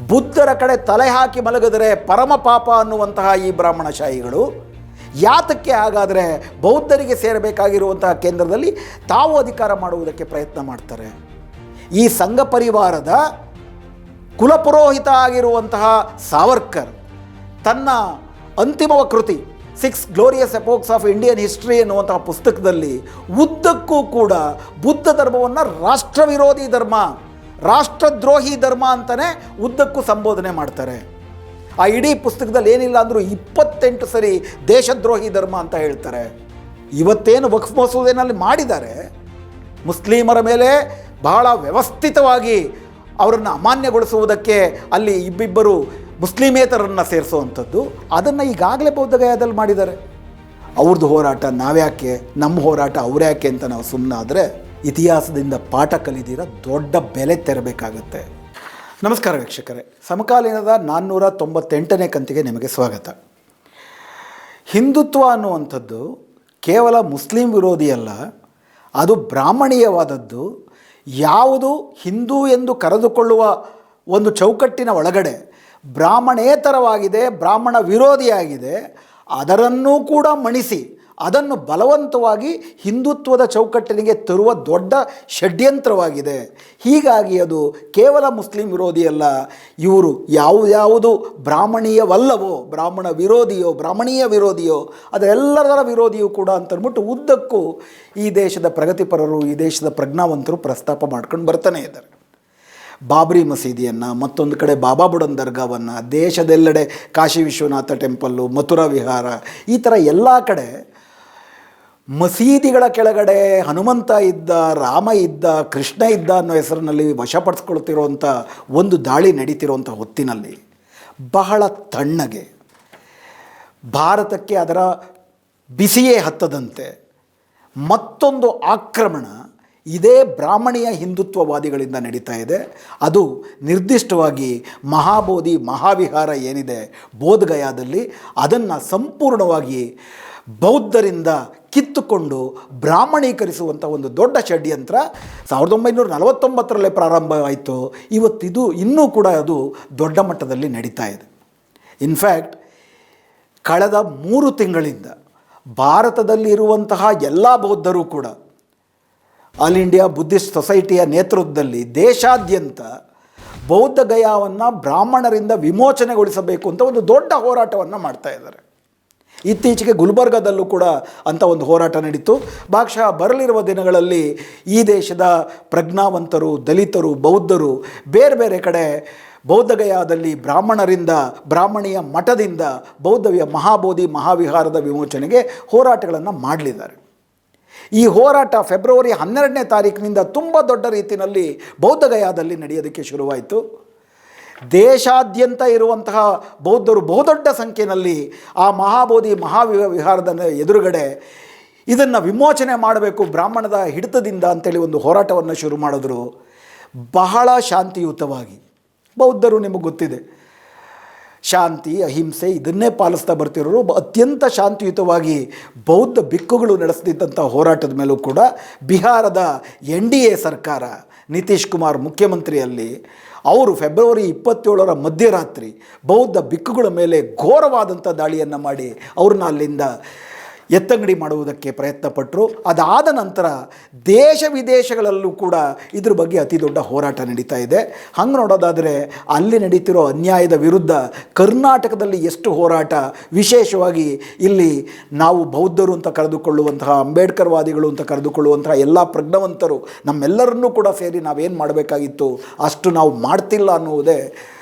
ಬುದ್ಧರ ಕಡೆ ತಲೆ ಹಾಕಿ ಮಲಗಿದರೆ ಪರಮ ಪಾಪ ಅನ್ನುವಂತಹ ಈ ಬ್ರಾಹ್ಮಣಶಾಹಿಗಳು ಯಾತಕ್ಕೆ ಹಾಗಾದರೆ ಬೌದ್ಧರಿಗೆ ಸೇರಬೇಕಾಗಿರುವಂತಹ ಕೇಂದ್ರದಲ್ಲಿ ತಾವು ಅಧಿಕಾರ ಮಾಡುವುದಕ್ಕೆ ಪ್ರಯತ್ನ ಮಾಡ್ತಾರೆ? ಈ ಸಂಘ ಪರಿವಾರದ ಕುಲಪುರೋಹಿತ ಆಗಿರುವಂತಹ ಸಾವರ್ಕರ್ ತನ್ನ ಅಂತಿಮ ಕೃತಿ 6 glorious epochs of Indian history ಎನ್ನುವಂತಹ ಪುಸ್ತಕದಲ್ಲಿ ಉದ್ದಕ್ಕೂ ಕೂಡ ಬುದ್ಧ ಧರ್ಮವನ್ನು ರಾಷ್ಟ್ರವಿರೋಧಿ ಧರ್ಮ, ರಾಷ್ಟ್ರದ್ರೋಹಿ ಧರ್ಮ ಅಂತಲೇ ಉದ್ದಕ್ಕೂ ಸಂಬೋಧನೆ ಮಾಡ್ತಾರೆ. ಆ ಇಡೀ ಪುಸ್ತಕದಲ್ಲಿ ಏನಿಲ್ಲ ಅಂದರೂ 28 ಸರಿ ದೇಶದ್ರೋಹಿ ಧರ್ಮ ಅಂತ ಹೇಳ್ತಾರೆ. ಇವತ್ತೇನು ವಕ್ಫ್ ಮಸೂದೆನಲ್ಲಿ ಮಾಡಿದ್ದಾರೆ, ಮುಸ್ಲಿಮರ ಮೇಲೆ ಬಹಳ ವ್ಯವಸ್ಥಿತವಾಗಿ ಅವರನ್ನು ಅಮಾನ್ಯಗೊಳಿಸುವುದಕ್ಕೆ ಅಲ್ಲಿ ಇಬ್ಬಿಬ್ಬರು ಮುಸ್ಲಿಮೇತರನ್ನು ಸೇರಿಸುವಂಥದ್ದು, ಅದನ್ನು ಈಗಾಗಲೇ ಬೌದ್ಧಗಯಾದಲ್ಲಿ ಮಾಡಿದ್ದಾರೆ. ಅವ್ರದ್ದು ಹೋರಾಟ ನಾವ್ಯಾಕೆ, ನಮ್ಮ ಹೋರಾಟ ಅವ್ರ್ಯಾಕೆ ಅಂತ ನಾವು ಸುಮ್ಮನಾದರೆ ಇತಿಹಾಸದಿಂದ ಪಾಠ ಕಲಿದಿರ ದೊಡ್ಡ ಬೆಲೆ ತೆರಬೇಕಾಗತ್ತೆ. ನಮಸ್ಕಾರ ವೀಕ್ಷಕರೇ, ಸಮಕಾಲೀನದ 498ನೇ ಕಂತಿಗೆ ನಿಮಗೆ ಸ್ವಾಗತ. ಹಿಂದುತ್ವ ಅನ್ನುವಂಥದ್ದು ಕೇವಲ ಮುಸ್ಲಿಂ ವಿರೋಧಿ ಅಲ್ಲ, ಅದು ಬ್ರಾಹ್ಮಣೀಯವಾದದ್ದು. ಯಾವುದು ಹಿಂದೂ ಎಂದು ಕರೆದುಕೊಳ್ಳುವ ಒಂದು ಚೌಕಟ್ಟಿನ ಒಳಗಡೆ ಬ್ರಾಹ್ಮಣೇತರವಾಗಿದೆ, ಬ್ರಾಹ್ಮಣ ವಿರೋಧಿಯಾಗಿದೆ, ಅದರನ್ನೂ ಕೂಡ ಮಣಿಸಿ ಅದನ್ನು ಬಲವಂತವಾಗಿ ಹಿಂದುತ್ವದ ಚೌಕಟ್ಟಿನಿಗೆ ತರುವ ದೊಡ್ಡ ಷಡ್ಯಂತ್ರವಾಗಿದೆ. ಹೀಗಾಗಿ ಅದು ಕೇವಲ ಮುಸ್ಲಿಂ ವಿರೋಧಿಯಲ್ಲ, ಇವರು ಯಾವುದು ಬ್ರಾಹ್ಮಣೀಯವಲ್ಲವೋ, ಬ್ರಾಹ್ಮಣ ವಿರೋಧಿಯೋ ಬ್ರಾಹ್ಮಣೀಯ ವಿರೋಧಿಯೋ ಅದೆಲ್ಲದರ ವಿರೋಧಿಯೂ ಕೂಡ ಅಂತಂದ್ಬಿಟ್ಟು ಉದ್ದಕ್ಕೂ ಈ ದೇಶದ ಪ್ರಗತಿಪರರು, ಈ ದೇಶದ ಪ್ರಜ್ಞಾವಂತರು ಪ್ರಸ್ತಾಪ ಮಾಡ್ಕೊಂಡು ಬರ್ತಾನೆ ಇದ್ದಾರೆ. ಬಾಬ್ರಿ ಮಸೀದಿಯನ್ನು, ಮತ್ತೊಂದು ಕಡೆ ಬಾಬಾ ಬುಡನ್ ದರ್ಗಾವನ್ನು, ದೇಶದೆಲ್ಲೆಡೆ ಕಾಶಿ ವಿಶ್ವನಾಥ ಟೆಂಪಲ್ಲು, ಮಥುರಾ ವಿಹಾರ, ಈ ಥರ ಎಲ್ಲ ಕಡೆ ಮಸೀದಿಗಳ ಕೆಳಗಡೆ ಹನುಮಂತ ಇದ್ದ, ರಾಮ ಇದ್ದ, ಕೃಷ್ಣ ಇದ್ದ ಅನ್ನೋ ಹೆಸರಿನಲ್ಲಿ ವಶಪಡಿಸ್ಕೊಳ್ತಿರೋವಂಥ ಒಂದು ದಾಳಿ ನಡೀತಿರೋವಂಥ ಹೊತ್ತಿನಲ್ಲಿ ಬಹಳ ತಣ್ಣಗೆ, ಭಾರತಕ್ಕೆ ಅದರ ಬಿಸಿಯೇ ಹತ್ತದಂತೆ ಮತ್ತೊಂದು ಆಕ್ರಮಣ ಇದೇ ಬ್ರಾಹ್ಮಣೀಯ ಹಿಂದುತ್ವವಾದಿಗಳಿಂದ ನಡೀತಾ ಇದೆ. ಅದು ನಿರ್ದಿಷ್ಟವಾಗಿ ಮಹಾಬೋಧಿ ಮಹಾವಿಹಾರ ಏನಿದೆ ಬೋಧಗಯಾದಲ್ಲಿ, ಅದನ್ನು ಸಂಪೂರ್ಣವಾಗಿ ಬೌದ್ಧರಿಂದ ಕಿತ್ತುಕೊಂಡು ಬ್ರಾಹ್ಮಣೀಕರಿಸುವಂಥ ಒಂದು ದೊಡ್ಡ ಷಡ್ಯಂತ್ರ 1949ರಲ್ಲೇ ಪ್ರಾರಂಭವಾಯಿತು. ಇವತ್ತಿದು ಇನ್ನೂ ಕೂಡ ಅದು ದೊಡ್ಡ ಮಟ್ಟದಲ್ಲಿ ನಡೀತಾ ಇದೆ. ಇನ್ಫ್ಯಾಕ್ಟ್ ಕಳೆದ 3 ತಿಂಗಳಿಂದ ಭಾರತದಲ್ಲಿರುವಂತಹ ಎಲ್ಲ ಬೌದ್ಧರು ಕೂಡ ಆಲ್ ಇಂಡಿಯಾ ಬುದ್ಧಿಸ್ಟ್ ಸೊಸೈಟಿಯ ನೇತೃತ್ವದಲ್ಲಿ ದೇಶಾದ್ಯಂತ ಬೌದ್ಧಗಯಾವನ್ನು ಬ್ರಾಹ್ಮಣರಿಂದ ವಿಮೋಚನೆಗೊಳಿಸಬೇಕು ಅಂತ ಒಂದು ದೊಡ್ಡ ಹೋರಾಟವನ್ನು ಮಾಡ್ತಾ ಇದ್ದಾರೆ. ಇತ್ತೀಚೆಗೆ ಗುಲ್ಬರ್ಗಾದಲ್ಲೂ ಕೂಡ ಅಂಥ ಒಂದು ಹೋರಾಟ ನಡೀತು. ಬಹುಶಃ ಬರಲಿರುವ ದಿನಗಳಲ್ಲಿ ಈ ದೇಶದ ಪ್ರಜ್ಞಾವಂತರು, ದಲಿತರು, ಬೌದ್ಧರು ಬೇರೆ ಬೇರೆ ಕಡೆ ಬೌದ್ಧಗಯಾದಲ್ಲಿ ಬ್ರಾಹ್ಮಣರಿಂದ, ಬ್ರಾಹ್ಮಣೀಯ ಮಠದಿಂದ ಬೌದ್ಧವಿಯ ಮಹಾಬೋಧಿ ಮಹಾವಿಹಾರದ ವಿಮೋಚನೆಗೆ ಹೋರಾಟಗಳನ್ನು ಮಾಡಲಿದ್ದಾರೆ. ಈ ಹೋರಾಟ ಫೆಬ್ರವರಿ 12ನೇ ತಾರೀಕಿನಿಂದ ತುಂಬ ದೊಡ್ಡ ರೀತಿಯಲ್ಲಿ ಬೌದ್ಧಗಯಾದಲ್ಲಿ ನಡೆಯೋದಕ್ಕೆ ಶುರುವಾಯಿತು. ದೇಶಾದ್ಯಂತ ಇರುವಂತಹ ಬೌದ್ಧರು ಬಹುದೊಡ್ಡ ಸಂಖ್ಯೆಯಲ್ಲಿ ಆ ಮಹಾಬೋಧಿ ಮಹಾವಿಹಾರದ ಎದುರುಗಡೆ ಇದನ್ನು ವಿಮೋಚನೆ ಮಾಡಬೇಕು ಬ್ರಾಹ್ಮಣದ ಹಿಡಿತದಿಂದ ಅಂತೇಳಿ ಒಂದು ಹೋರಾಟವನ್ನು ಶುರು ಮಾಡಿದ್ರು. ಬಹಳ ಶಾಂತಿಯುತವಾಗಿ ಬೌದ್ಧರು, ನಿಮಗೆ ಗೊತ್ತಿದೆ, ಶಾಂತಿ ಅಹಿಂಸೆ ಇದನ್ನೇ ಪಾಲಿಸ್ತಾ ಬರ್ತಿರೋರು. ಅತ್ಯಂತ ಶಾಂತಿಯುತವಾಗಿ ಬೌದ್ಧ ಭಿಕ್ಕುಗಳು ನಡೆಸ್ತಿದ್ದಂಥ ಹೋರಾಟದ ಮೇಲೂ ಕೂಡ ಬಿಹಾರದ NDA ಸರ್ಕಾರ, ನಿತೀಶ್ ಕುಮಾರ್ ಮುಖ್ಯಮಂತ್ರಿಯಲ್ಲಿ, ಅವರು ಫೆಬ್ರವರಿ 27ರ ಮಧ್ಯರಾತ್ರಿ ಬೌದ್ಧ ಭಿಕ್ಕುಗಳ ಮೇಲೆ ಘೋರವಾದಂಥ ದಾಳಿಯನ್ನು ಮಾಡಿ ಅವ್ರನ್ನ ಅಲ್ಲಿಂದ ಎತ್ತಂಗಡಿ ಮಾಡುವುದಕ್ಕೆ ಪ್ರಯತ್ನಪಟ್ಟರು. ಅದಾದ ನಂತರ ದೇಶ ವಿದೇಶಗಳಲ್ಲೂ ಕೂಡ ಇದ್ರ ಬಗ್ಗೆ ಅತಿ ದೊಡ್ಡ ಹೋರಾಟ ನಡೀತಾ ಇದೆ. ಹಂಗೆ ನೋಡೋದಾದರೆ ಅಲ್ಲಿ ನಡೀತಿರೋ ಅನ್ಯಾಯದ ವಿರುದ್ಧ ಕರ್ನಾಟಕದಲ್ಲಿ ಎಷ್ಟು ಹೋರಾಟ, ವಿಶೇಷವಾಗಿ ಇಲ್ಲಿ ನಾವು ಬೌದ್ಧರು ಅಂತ ಕರೆದುಕೊಳ್ಳುವಂತಹ, ಅಂಬೇಡ್ಕರ್ ವಾದಿಗಳು ಅಂತ ಕರೆದುಕೊಳ್ಳುವಂತಹ ಎಲ್ಲ ಪ್ರಜ್ಞಾವಂತರು ನಮ್ಮೆಲ್ಲರನ್ನೂ ಕೂಡ ಸೇರಿ ನಾವೇನು ಮಾಡಬೇಕಾಗಿತ್ತು ಅಷ್ಟು ನಾವು ಮಾಡ್ತಿಲ್ಲ ಅನ್ನುವುದೇ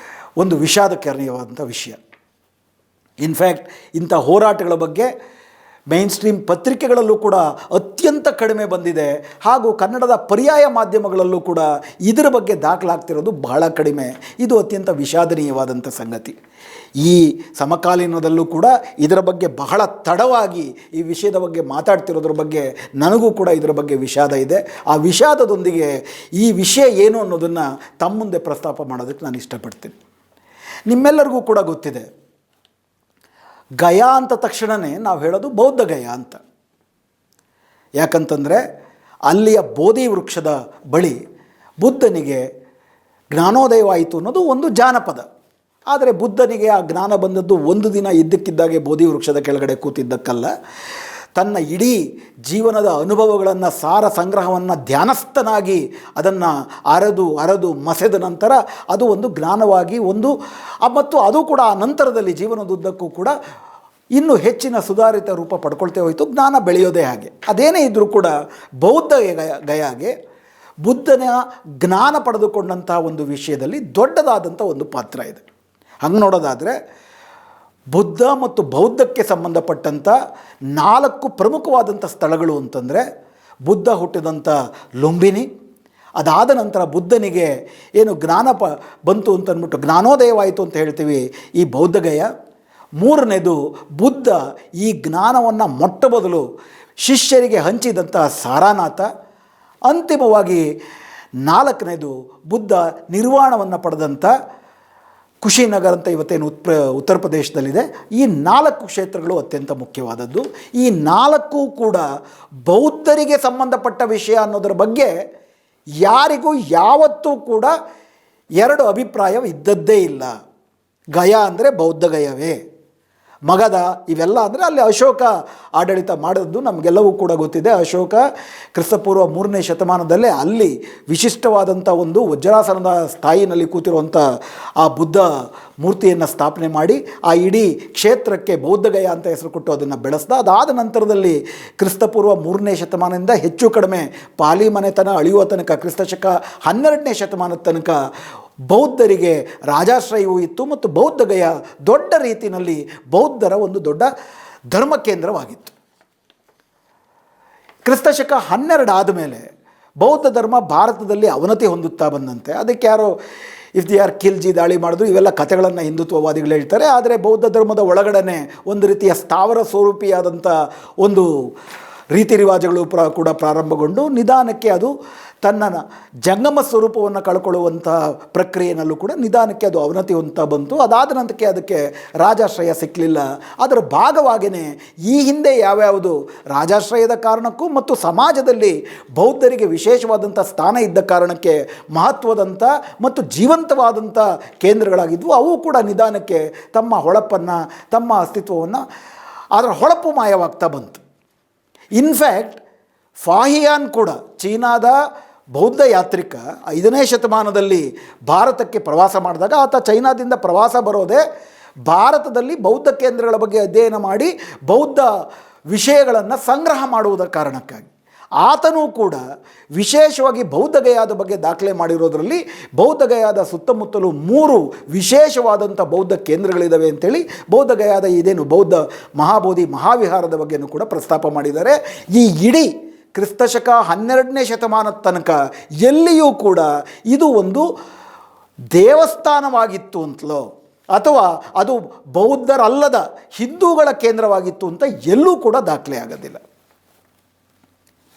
ಒಂದು ವಿಷಾದಕರವಾದಂಥ ವಿಷಯ. ಇನ್ಫ್ಯಾಕ್ಟ್ ಇಂಥ ಹೋರಾಟಗಳ ಬಗ್ಗೆ ಮೈನ್ ಸ್ಟ್ರೀಮ್ ಪತ್ರಿಕೆಗಳಲ್ಲೂ ಕೂಡ ಅತ್ಯಂತ ಕಡಿಮೆ ಬಂದಿದೆ. ಹಾಗೂ ಕನ್ನಡದ ಪರ್ಯಾಯ ಮಾಧ್ಯಮಗಳಲ್ಲೂ ಕೂಡ ಇದರ ಬಗ್ಗೆ ದಾಖಲಾಗ್ತಿರೋದು ಬಹಳ ಕಡಿಮೆ. ಇದು ಅತ್ಯಂತ ವಿಷಾದನೀಯವಾದಂಥ ಸಂಗತಿ. ಈ ಸಮಕಾಲೀನದಲ್ಲೂ ಕೂಡ ಇದರ ಬಗ್ಗೆ ಬಹಳ ತಡವಾಗಿ ಈ ವಿಷಯದ ಬಗ್ಗೆ ಮಾತಾಡ್ತಿರೋದ್ರ ಬಗ್ಗೆ ನನಗೂ ಕೂಡ ಇದರ ಬಗ್ಗೆ ವಿಷಾದ ಇದೆ. ಆ ವಿಷಾದದೊಂದಿಗೆ ಈ ವಿಷಯ ಏನು ಅನ್ನೋದನ್ನು ತಮ್ಮ ಮುಂದೆ ಪ್ರಸ್ತಾಪ ಮಾಡೋದಕ್ಕೆ ನಾನು ಇಷ್ಟಪಡ್ತೀನಿ. ನಿಮ್ಮೆಲ್ಲರಿಗೂ ಕೂಡ ಗೊತ್ತಿದೆ, ಗಯಾ ಅಂತ ತಕ್ಷಣವೇ ನಾವು ಹೇಳೋದು ಬೌದ್ಧ ಗಯಾ ಅಂತ. ಯಾಕಂತಂದರೆ ಅಲ್ಲಿಯ ಬೋಧಿ ವೃಕ್ಷದ ಬಳಿ ಬುದ್ಧನಿಗೆ ಜ್ಞಾನೋದಯವಾಯಿತು ಅನ್ನೋದು ಒಂದು ಜಾನಪದ. ಆದರೆ ಬುದ್ಧನಿಗೆ ಆ ಜ್ಞಾನ ಬಂದದ್ದು ಒಂದು ದಿನ ಇದ್ದಕ್ಕಿದ್ದಾಗೆ ಬೋಧಿ ವೃಕ್ಷದ ಕೆಳಗಡೆ ಕೂತಿದ್ದಕ್ಕಲ್ಲ. ತನ್ನ ಇಡೀ ಜೀವನದ ಅನುಭವಗಳನ್ನು, ಸಾರ ಸಂಗ್ರಹವನ್ನು ಧ್ಯಾನಸ್ಥನಾಗಿ ಅದನ್ನು ಅರೆದು ಮಸೆದ ನಂತರ ಅದು ಒಂದು ಜ್ಞಾನವಾಗಿ ಮತ್ತು ಅದು ಕೂಡ ಆ ನಂತರದಲ್ಲಿ ಜೀವನದುದ್ದಕ್ಕೂ ಕೂಡ ಇನ್ನೂ ಹೆಚ್ಚಿನ ಸುಧಾರಿತ ರೂಪ ಪಡ್ಕೊಳ್ತೇ ಹೋಯಿತು. ಜ್ಞಾನ ಬೆಳೆಯೋದೇ ಹಾಗೆ. ಅದೇನೇ ಇದ್ದರೂ ಕೂಡ ಬೌದ್ಧ ಗಯಾಗೆ ಬುದ್ಧನ ಜ್ಞಾನ ಪಡೆದುಕೊಂಡಂತಹ ಒಂದು ವಿಷಯದಲ್ಲಿ ದೊಡ್ಡದಾದಂಥ ಒಂದು ಪಾತ್ರ ಇದೆ. ಹಂಗೆ ನೋಡೋದಾದರೆ ಬುದ್ಧ ಮತ್ತು ಬೌದ್ಧಕ್ಕೆ ಸಂಬಂಧಪಟ್ಟಂಥ 4 ಪ್ರಮುಖವಾದಂಥ ಸ್ಥಳಗಳು ಅಂತಂದರೆ, ಬುದ್ಧ ಹುಟ್ಟಿದಂಥ ಲುಂಬಿನಿ, ಅದಾದ ನಂತರ ಬುದ್ಧನಿಗೆ ಏನು ಜ್ಞಾನ ಬಂತು ಅಂತಂದ್ಬಿಟ್ಟು ಜ್ಞಾನೋದಯವಾಯಿತು ಅಂತ ಹೇಳ್ತೀವಿ, ಈ ಬೌದ್ಧಗಯ. 3ನೇದು ಬುದ್ಧ ಈ ಜ್ಞಾನವನ್ನು ಮೊಟ್ಟ ಮೊದಲು ಶಿಷ್ಯರಿಗೆ ಹಂಚಿದಂಥ ಸಾರಾನಾಥ. ಅಂತಿಮವಾಗಿ 4ನೇದು ಬುದ್ಧ ನಿರ್ವಾಣವನ್ನು ಪಡೆದಂಥ ಕುಶಿನಗರ ಅಂತ ಇವತ್ತೇನು ಉತ್ತರ ಪ್ರದೇಶದಲ್ಲಿದೆ. ಈ 4 ಕ್ಷೇತ್ರಗಳು ಅತ್ಯಂತ ಮುಖ್ಯವಾದದ್ದು. ಈ 4 ಕೂಡ ಬೌದ್ಧರಿಗೆ ಸಂಬಂಧಪಟ್ಟ ವಿಷಯ ಅನ್ನೋದರ ಬಗ್ಗೆ ಯಾರಿಗೂ ಯಾವತ್ತೂ ಕೂಡ 2 ಅಭಿಪ್ರಾಯ ಇದ್ದದ್ದೇ ಇಲ್ಲ. ಗಯಾ ಅಂದರೆ ಬೌದ್ಧ ಗಯವೇ, ಮಗಧ ಇವೆಲ್ಲ ಅಂದರೆ ಅಲ್ಲಿ ಅಶೋಕ ಆಡಳಿತ ಮಾಡಿದ್ದು ನಮಗೆಲ್ಲವೂ ಕೂಡ ಗೊತ್ತಿದೆ. ಅಶೋಕ ಕ್ರಿಸ್ತಪೂರ್ವ 3ನೇ ಶತಮಾನದಲ್ಲೇ ಅಲ್ಲಿ ವಿಶಿಷ್ಟವಾದಂಥ ಒಂದು ವಜ್ರಾಸನದ ಸ್ಥಾಯಿನಲ್ಲಿ ಕೂತಿರುವಂಥ ಆ ಬುದ್ಧ ಮೂರ್ತಿಯನ್ನು ಸ್ಥಾಪನೆ ಮಾಡಿ ಆ ಇಡೀ ಕ್ಷೇತ್ರಕ್ಕೆ ಬೌದ್ಧಗಯ ಅಂತ ಹೆಸರು ಕೊಟ್ಟು ಅದನ್ನು ಬೆಳೆಸ್ದ. ಅದಾದ ನಂತರದಲ್ಲಿ ಕ್ರಿಸ್ತಪೂರ್ವ 3ನೇ ಶತಮಾನದಿಂದ ಹೆಚ್ಚು ಕಡಿಮೆ ಪಾಲಿ ಮನೆತನ ಅಳಿಯುವ ತನಕ ಕ್ರಿಸ್ತಶಕ 12ನೇ ಶತಮಾನದ ತನಕ ಬೌದ್ಧರಿಗೆ ರಾಜಾಶ್ರಯವೂ ಇತ್ತು ಮತ್ತು ಬೌದ್ಧಗಯ ದೊಡ್ಡ ರೀತಿಯಲ್ಲಿ ಬೌದ್ಧರ ಒಂದು ದೊಡ್ಡ ಧರ್ಮ ಕೇಂದ್ರವಾಗಿತ್ತು. ಕ್ರಿಸ್ತಶಕ 12 ಆದಮೇಲೆ ಬೌದ್ಧ ಧರ್ಮ ಭಾರತದಲ್ಲಿ ಅವನತಿ ಹೊಂದುತ್ತಾ ಬಂದಂತೆ. ಅದಕ್ಕೆ ಯಾರೋ ಖಿಲ್ಜಿ ದಾಳಿ ಮಾಡಿದ್ರು, ಇವೆಲ್ಲ ಕಥೆಗಳನ್ನು ಹಿಂದುತ್ವವಾದಿಗಳು ಹೇಳ್ತಾರೆ. ಆದರೆ ಬೌದ್ಧ ಧರ್ಮದ ಒಳಗಡೆ ಒಂದು ರೀತಿಯ ಸ್ಥಾವರ ಸ್ವರೂಪಿಯಾದಂಥ ಒಂದು ರೀತಿ ರಿವಾಜುಗಳು ಕೂಡ ಪ್ರಾರಂಭಗೊಂಡು ನಿಧಾನಕ್ಕೆ ಅದು ತನ್ನ ಜಂಗಮ ಸ್ವರೂಪವನ್ನು ಕಳ್ಕೊಳ್ಳುವಂಥ ಪ್ರಕ್ರಿಯೆಯಲ್ಲೂ ಕೂಡ ನಿಧಾನಕ್ಕೆ ಅದು ಅವನತಿ ಹೊಂದುತ್ತಾ ಬಂತು. ಅದಾದ ನಂತರಕ್ಕೆ ಅದಕ್ಕೆ ರಾಜಾಶ್ರಯ ಸಿಕ್ಕಲಿಲ್ಲ. ಅದರ ಭಾಗವಾಗಿಯೇ ಈ ಹಿಂದೆ ಯಾವ್ಯಾವುದು ರಾಜಾಶ್ರಯದ ಕಾರಣಕ್ಕೂ ಮತ್ತು ಸಮಾಜದಲ್ಲಿ ಬೌದ್ಧರಿಗೆ ವಿಶೇಷವಾದಂಥ ಸ್ಥಾನ ಇದ್ದ ಕಾರಣಕ್ಕೆ ಮಹತ್ವದಂಥ ಮತ್ತು ಜೀವಂತವಾದಂಥ ಕೇಂದ್ರಗಳಾಗಿದ್ವು, ಅವು ಕೂಡ ನಿಧಾನಕ್ಕೆ ತಮ್ಮ ಹೊಳಪನ್ನು, ತಮ್ಮ ಅಸ್ತಿತ್ವವನ್ನು, ಅದರ ಹೊಳಪು ಮಾಯವಾಗ್ತಾ ಬಂತು. ಇನ್ಫ್ಯಾಕ್ಟ್ ಫಾಹಿಯಾನ್ ಕೂಡ ಚೀನಾದ ಬೌದ್ಧ ಯಾತ್ರಿಕ 5ನೇ ಶತಮಾನದಲ್ಲಿ ಭಾರತಕ್ಕೆ ಪ್ರವಾಸ ಮಾಡಿದಾಗ ಆತ ಚೈನಾದಿಂದ ಪ್ರವಾಸ ಬರೋದೇ ಭಾರತದಲ್ಲಿ ಬೌದ್ಧ ಕೇಂದ್ರಗಳ ಬಗ್ಗೆ ಅಧ್ಯಯನ ಮಾಡಿ ಬೌದ್ಧ ವಿಷಯಗಳನ್ನು ಸಂಗ್ರಹ ಮಾಡುವುದರ ಕಾರಣಕ್ಕಾಗಿ. ಆತನೂ ಕೂಡ ವಿಶೇಷವಾಗಿ ಬೌದ್ಧಗಯಾದ ಬಗ್ಗೆ ದಾಖಲೆ ಮಾಡಿರೋದರಲ್ಲಿ ಬೌದ್ಧಗಯಾದ ಸುತ್ತಮುತ್ತಲೂ 3 ವಿಶೇಷವಾದಂಥ ಬೌದ್ಧ ಕೇಂದ್ರಗಳಿದ್ದಾವೆ ಅಂಥೇಳಿ ಬೌದ್ಧಗಯಾದ ಇದೇನು ಬೌದ್ಧ ಮಹಾಬೋಧಿ ಮಹಾವಿಹಾರದ ಬಗ್ಗೆಯೂ ಕೂಡ ಪ್ರಸ್ತಾಪ ಮಾಡಿದ್ದಾರೆ. ಈ ಇಡೀ ಕ್ರಿಸ್ತಶಕ 12ನೇ ಶತಮಾನದ ತನಕ ಎಲ್ಲಿಯೂ ಕೂಡ ಇದು ಒಂದು ದೇವಸ್ಥಾನವಾಗಿತ್ತು ಅಂತಲೋ ಅಥವಾ ಅದು ಬೌದ್ಧರಲ್ಲದ ಹಿಂದೂಗಳ ಕೇಂದ್ರವಾಗಿತ್ತು ಅಂತ ಎಲ್ಲೂ ಕೂಡ ದಾಖಲೆ ಆಗೋದಿಲ್ಲ.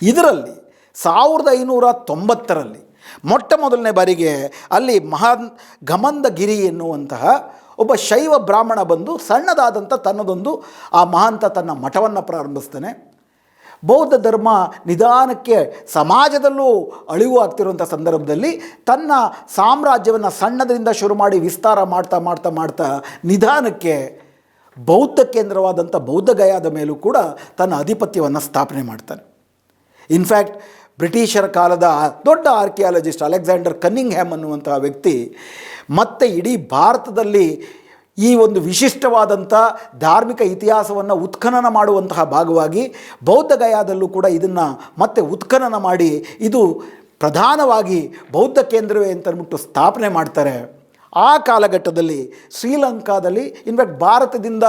ಇದರಲ್ಲಿ 1590ರಲ್ಲಿ ಮೊಟ್ಟ ಮೊದಲನೇ ಬಾರಿಗೆ ಅಲ್ಲಿ ಗಮಂದಗಿರಿ ಎನ್ನುವಂತಹ ಒಬ್ಬ ಶೈವ ಬ್ರಾಹ್ಮಣ ಬಂದು ಸಣ್ಣದಾದಂಥ ತನ್ನದೊಂದು ಆ ಮಹಾಂತ ತನ್ನ ಮಠವನ್ನು ಪ್ರಾರಂಭಿಸ್ತಾನೆ. ಬೌದ್ಧ ಧರ್ಮ ನಿಧಾನಕ್ಕೆ ಸಮಾಜದಲ್ಲೂ ಅಳಿವು ಆಗ್ತಿರುವಂಥ ಸಂದರ್ಭದಲ್ಲಿ ತನ್ನ ಸಾಮ್ರಾಜ್ಯವನ್ನು ಸಣ್ಣದರಿಂದ ಶುರು ಮಾಡಿ ವಿಸ್ತಾರ ಮಾಡ್ತಾ ನಿಧಾನಕ್ಕೆ ಬೌದ್ಧ ಕೇಂದ್ರವಾದಂಥ ಬೌದ್ಧಗಯಾದ ಮೇಲೂ ಕೂಡ ತನ್ನ ಆಧಿಪತ್ಯವನ್ನು ಸ್ಥಾಪನೆ ಮಾಡ್ತಾನೆ. ಇನ್ಫ್ಯಾಕ್ಟ್ ಬ್ರಿಟಿಷರ ಕಾಲದ ದೊಡ್ಡ ಆರ್ಕಿಯಾಲಜಿಸ್ಟ್ ಅಲೆಕ್ಸಾಂಡರ್ ಕನ್ನಿಂಗ್ಹ್ಯಾಮ್ ಅನ್ನುವಂತಹ ವ್ಯಕ್ತಿ ಮತ್ತೆ ಇಡೀ ಭಾರತದಲ್ಲಿ ಈ ಒಂದು ವಿಶಿಷ್ಟವಾದಂಥ ಧಾರ್ಮಿಕ ಇತಿಹಾಸವನ್ನು ಉತ್ಖನನ ಮಾಡುವಂತಹ ಭಾಗವಾಗಿ ಬೌದ್ಧಗಯಾದಲ್ಲೂ ಕೂಡ ಇದನ್ನು ಮತ್ತೆ ಉತ್ಖನನ ಮಾಡಿ ಇದು ಪ್ರಧಾನವಾಗಿ ಬೌದ್ಧ ಕೇಂದ್ರವೇ ಅಂತಂದ್ಬಿಟ್ಟು ಸ್ಥಾಪನೆ ಮಾಡ್ತಾರೆ. ಆ ಕಾಲಘಟ್ಟದಲ್ಲಿ ಶ್ರೀಲಂಕಾದಲ್ಲಿ ಇನ್ಫ್ಯಾಕ್ಟ್ ಭಾರತದಿಂದ